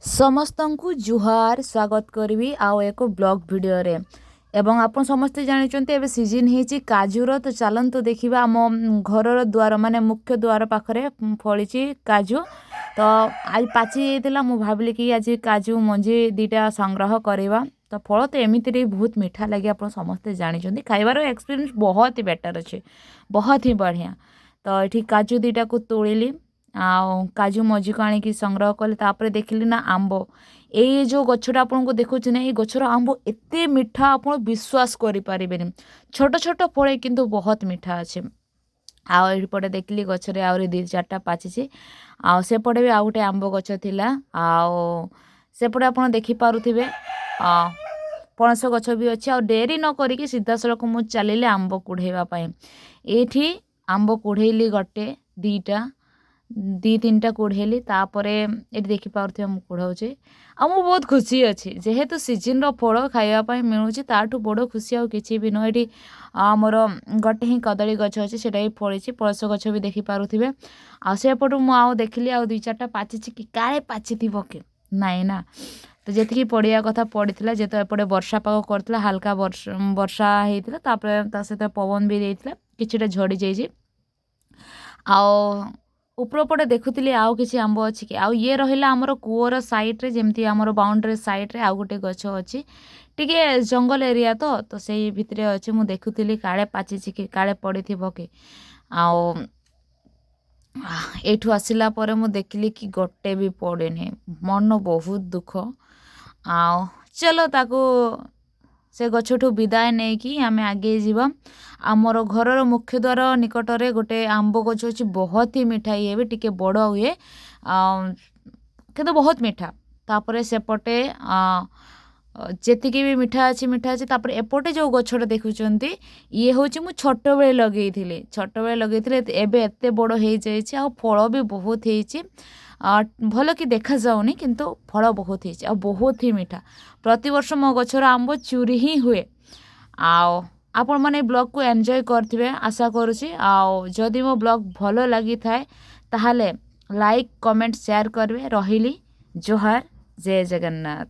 ସମସ୍ତଙ୍କୁ ଜୁହାର ସ୍ୱାଗତ କରିବି ଆଉ ଏକ ବ୍ଲଗ୍ ଭିଡ଼ିଓରେ। ଏବଂ ଆପଣ ସମସ୍ତେ ଜାଣିଛନ୍ତି ଏବେ ସିଜନ୍ ହେଇଛି କାଜୁର। ତ ଚାଲନ୍ତୁ ଦେଖିବା ଆମ ଘରର ଦ୍ୱାର ମାନେ ମୁଖ୍ୟ ଦ୍ୱାର ପାଖରେ ଫଳିଛି କାଜୁ। ତ ଆଜି ପାଚି ଯାଇଥିଲା, ମୁଁ ଭାବିଲି କି ଆଜି କାଜୁ ମଞ୍ଜି ଦୁଇଟା ସଂଗ୍ରହ କରିବା। ତ ଫଳ ତ ଏମିତିରେ ବହୁତ ମିଠା ଲାଗେ, ଆପଣ ସମସ୍ତେ ଜାଣିଛନ୍ତି। ଖାଇବାର ଏକ୍ସପିରିଏନ୍ସ ବହୁତ ହି ବେଟର୍ ଅଛି, ବହୁତ ହି ବଢ଼ିଆ। ତ ଏଠି କାଜୁ ଦୁଇଟାକୁ ତୋଳିଲି ଆଉ କାଜୁ ମଞ୍ଜିକୁ ଆଣିକି ସଂଗ୍ରହ କଲି। ତାପରେ ଦେଖିଲି ନା ଆମ୍ବ, ଏଇ ଯେଉଁ ଗଛଟା ଆପଣଙ୍କୁ ଦେଖୁଛି ନା, ଏଇ ଗଛର ଆମ୍ବ ଏତେ ମିଠା ଆପଣ ବିଶ୍ୱାସ କରିପାରିବେନି। ଛୋଟ ଛୋଟ ଫଳେ କିନ୍ତୁ ବହୁତ ମିଠା ଅଛି। ଆଉ ଏପଟେ ଦେଖିଲି ଗଛରେ ଆହୁରି 2-4ଟା ପାଚିଛି। ଆଉ ସେପଟେ ବି ଆଉ ଗୋଟେ ଆମ୍ବ ଗଛ ଥିଲା। ଆଉ ସେପଟେ ଆପଣ ଦେଖିପାରୁଥିବେ ପଣସ ଗଛ ବି ଅଛି। ଆଉ ଡେରି ନ କରିକି ସିଧାସଳଖ ମୁଁ ଚାଲିଲି ଆମ୍ବ କୁଢ଼େଇବା ପାଇଁ। ଏଇଠି ଆମ୍ବ କୁଢ଼େଇଲି, ଗୋଟେ 2-3ଟା କୁଢ଼େଇଲି। ତାପରେ ଏଠି ଦେଖିପାରୁଥିବେ ମୁଁ କୁଢ଼ଉଛି। ଆଉ ମୁଁ ବହୁତ ଖୁସି ଅଛି, ଯେହେତୁ ସିଜନ୍ର ଫଳ ଖାଇବା ପାଇଁ ମିଳୁଛି, ତାଠୁ ବଡ଼ ଖୁସି ଆଉ କିଛି ବି ନୁହେଁ। ଏଠି ଆମର ଗୋଟେ ହିଁ କଦଳୀ ଗଛ ଅଛି, ସେଇଟା ବି ଫଳିଛି। ପଣସ ଗଛ ବି ଦେଖିପାରୁଥିବେ। ଆଉ ସେପଟୁ ମୁଁ ଆଉ ଦେଖିଲି ଆଉ 2-4ଟା ପାଚିଛି କି କାଳେ ପାଚିଥିବ କି ନାଇଁ ନା। ତ ଯେତିକି ପଡ଼ିବା କଥା ପଡ଼ିଥିଲା, ଯେହେତୁ ଏପଟେ ବର୍ଷା ପାଗ କରିଥିଲା, ହାଲକା ବର୍ଷା ହେଇଥିଲା। ତାପରେ ତା ସହିତ ପବନ ବି ଦେଇଥିଲା, କିଛିଟା ଝଡ଼ି ଯାଇଛି। ଆଉ ଉପର ପଟେ ଦେଖୁଥିଲି ଆଉ କିଛି ଆମ୍ବ ଅଛି କି। ଆଉ ଇଏ ରହିଲା ଆମର କୂଅର ସାଇଡ଼୍ରେ, ଯେମିତି ଆମର ବାଉଣ୍ଡ୍ରି ସାଇଡ଼୍ରେ ଆଉ ଗୋଟେ ଗଛ ଅଛି। ଟିକେ ଜଙ୍ଗଲ ଏରିଆ ତ ସେଇ ଭିତରେ ଅଛି। ମୁଁ ଦେଖୁଥିଲି କାଳେ ପାଚିଛି କି କାଳେ ପଡ଼ିଥିବ କି। ଆଉ ଏଇଠୁ ଆସିଲା ପରେ ମୁଁ ଦେଖିଲି କି ଗୋଟେ ବି ପଡ଼ିନି, ମନ ବହୁତ ଦୁଃଖ। ଆଉ ଚାଲ ତାକୁ ସେ ଗଛଠୁ ବିଦାୟ ନେଇକି ଆମେ ଆଗେଇ ଯିବା। ଆମର ଘରର ମୁଖ୍ୟ ଦ୍ୱାର ନିକଟରେ ଗୋଟେ ଆମ୍ବ ଗଛ ଅଛି, ବହୁତ ହି ମିଠା। ଇଏ ବି ଟିକେ ବଡ଼ ହୁଏ କିନ୍ତୁ ବହୁତ ମିଠା। ତାପରେ ସେପଟେ ଯେତିକି ବି ମିଠା ଅଛି। ତାପରେ ଏପଟେ ଯେଉଁ ଗଛଟା ଦେଖୁଛନ୍ତି, ଇଏ ହେଉଛି ମୁଁ ଛୋଟବେଳେ ଲଗେଇଥିଲି। ଏବେ ଏତେ ବଡ଼ ହେଇଯାଇଛି, ଆଉ ଫଳ ବି ବହୁତ ହେଇଛି। ଭଲ କି ଦେଖାଯାଉନି କିନ୍ତୁ ଫଳ ବହୁତ ହେଇଛି ଆଉ ବହୁତ ହି ମିଠା। ପ୍ରତିବର୍ଷ ମୋ ଗଛର ଆମ୍ବ ଚୁରି ହିଁ ହୁଏ। ଆଉ ଆପଣମାନେ ଏ ବ୍ଲଗ୍କୁ ଏନ୍ଜୟ କରିଥିବେ ଆଶା କରୁଛି। ଆଉ ଯଦି ମୋ ବ୍ଲଗ୍ ଭଲ ଲାଗିଥାଏ ତାହେଲେ ଲାଇକ୍, କମେଣ୍ଟ, ସେୟାର କରିବେ। ରହିଲି, ଜୁହାର, ଜୟ ଜଗନ୍ନାଥ।